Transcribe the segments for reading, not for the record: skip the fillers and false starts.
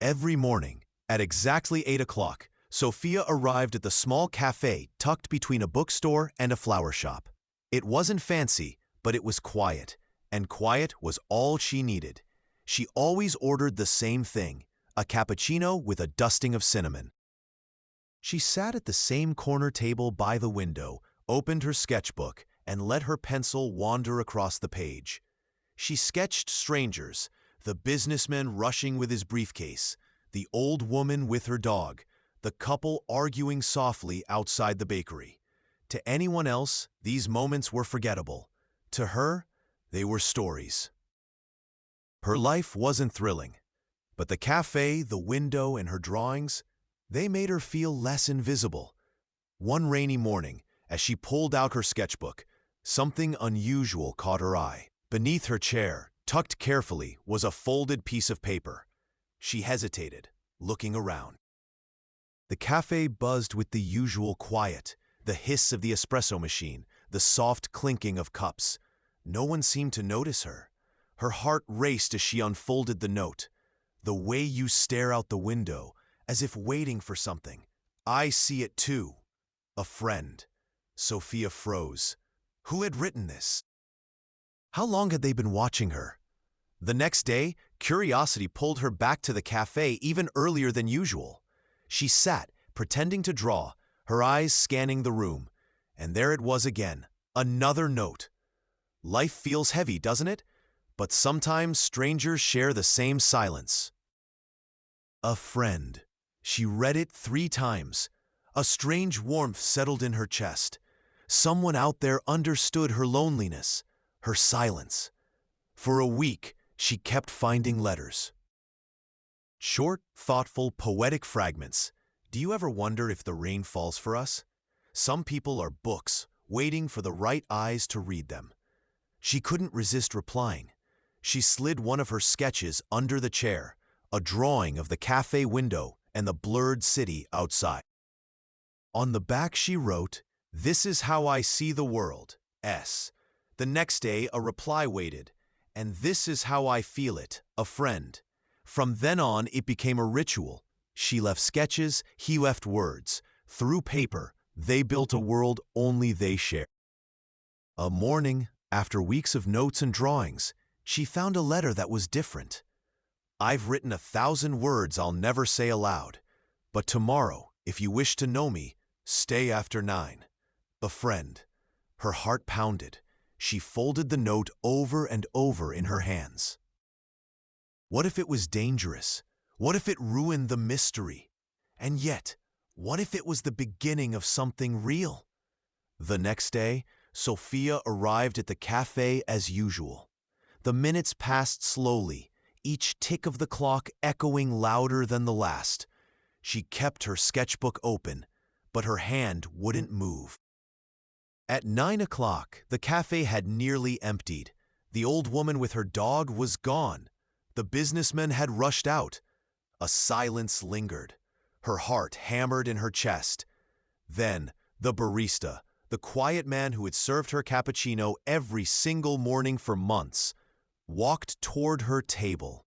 Every morning, at exactly 8 o'clock, Sofia arrived at the small cafe tucked between a bookstore and a flower shop. It wasn't fancy, but it was quiet, and quiet was all she needed. She always ordered the same thing, a cappuccino with a dusting of cinnamon. She sat at the same corner table by the window, opened her sketchbook, and let her pencil wander across the page. She sketched strangers, the businessman rushing with his briefcase, the old woman with her dog, the couple arguing softly outside the bakery. To anyone else, these moments were forgettable. To her, they were stories. Her life wasn't thrilling, but the cafe, the window, and her drawings, they made her feel less invisible. One rainy morning, as she pulled out her sketchbook, something unusual caught her eye. Beneath her chair, tucked carefully, was a folded piece of paper. She hesitated, looking around. The cafe buzzed with the usual quiet, the hiss of the espresso machine, the soft clinking of cups. No one seemed to notice her. Her heart raced as she unfolded the note. The way you stare out the window, as if waiting for something. I see it too. A friend. Sofia froze. Who had written this? How long had they been watching her? The next day, curiosity pulled her back to the cafe even earlier than usual. She sat, pretending to draw, her eyes scanning the room. And there it was again, another note. Life feels heavy, doesn't it? But sometimes strangers share the same silence. A friend. She read it 3 times. A strange warmth settled in her chest. Someone out there understood her loneliness, her silence. For a week, she kept finding letters. Short, thoughtful, poetic fragments. Do you ever wonder if the rain falls for us? Some people are books, waiting for the right eyes to read them. She couldn't resist replying. She slid one of her sketches under the chair, a drawing of the cafe window and the blurred city outside. On the back she wrote, "This is how I see the world, S." The next day a reply waited, "And this is how I feel it, a friend." From then on it became a ritual. She left sketches, he left words. Through paper, they built a world only they shared. A morning, after weeks of notes and drawings, she found a letter that was different. "I've written 1,000 words I'll never say aloud. But tomorrow, if you wish to know me, stay after 9. A friend." Her heart pounded. She folded the note over and over in her hands. What if it was dangerous? What if it ruined the mystery? And yet, what if it was the beginning of something real? The next day, Sofia arrived at the cafe as usual. The minutes passed slowly, each tick of the clock echoing louder than the last. She kept her sketchbook open, but her hand wouldn't move. At 9 o'clock, the cafe had nearly emptied. The old woman with her dog was gone. The businessman had rushed out. A silence lingered. Her heart hammered in her chest. Then, the barista, the quiet man who had served her cappuccino every single morning for months, walked toward her table.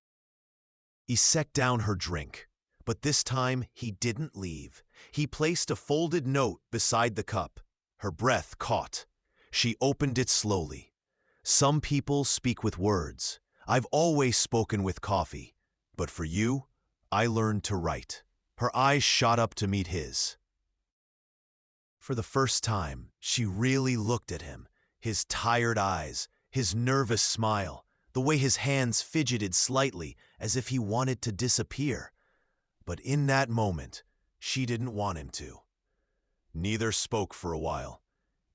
He set down her drink, but this time he didn't leave. He placed a folded note beside the cup. Her breath caught. She opened it slowly. "Some people speak with words. I've always spoken with coffee. But for you, I learned to write." Her eyes shot up to meet his. For the first time, she really looked at him. His tired eyes, his nervous smile, the way his hands fidgeted slightly as if he wanted to disappear. But in that moment, she didn't want him to. Neither spoke for a while.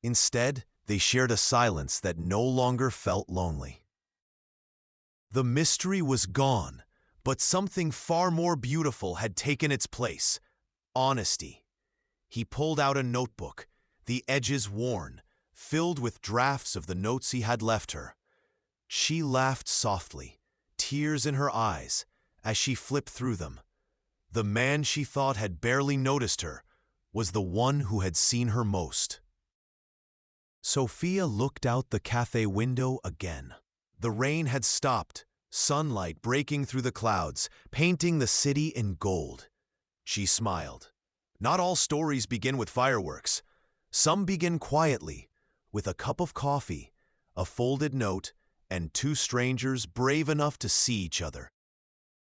Instead, they shared a silence that no longer felt lonely. The mystery was gone, but something far more beautiful had taken its place: honesty. He pulled out a notebook, the edges worn, filled with drafts of the notes he had left her. She laughed softly, tears in her eyes, as she flipped through them. The man she thought had barely noticed her was the one who had seen her most. Sofia looked out the cafe window again. The rain had stopped, sunlight breaking through the clouds, painting the city in gold. She smiled. Not all stories begin with fireworks. Some begin quietly, with a cup of coffee, a folded note, and two strangers brave enough to see each other,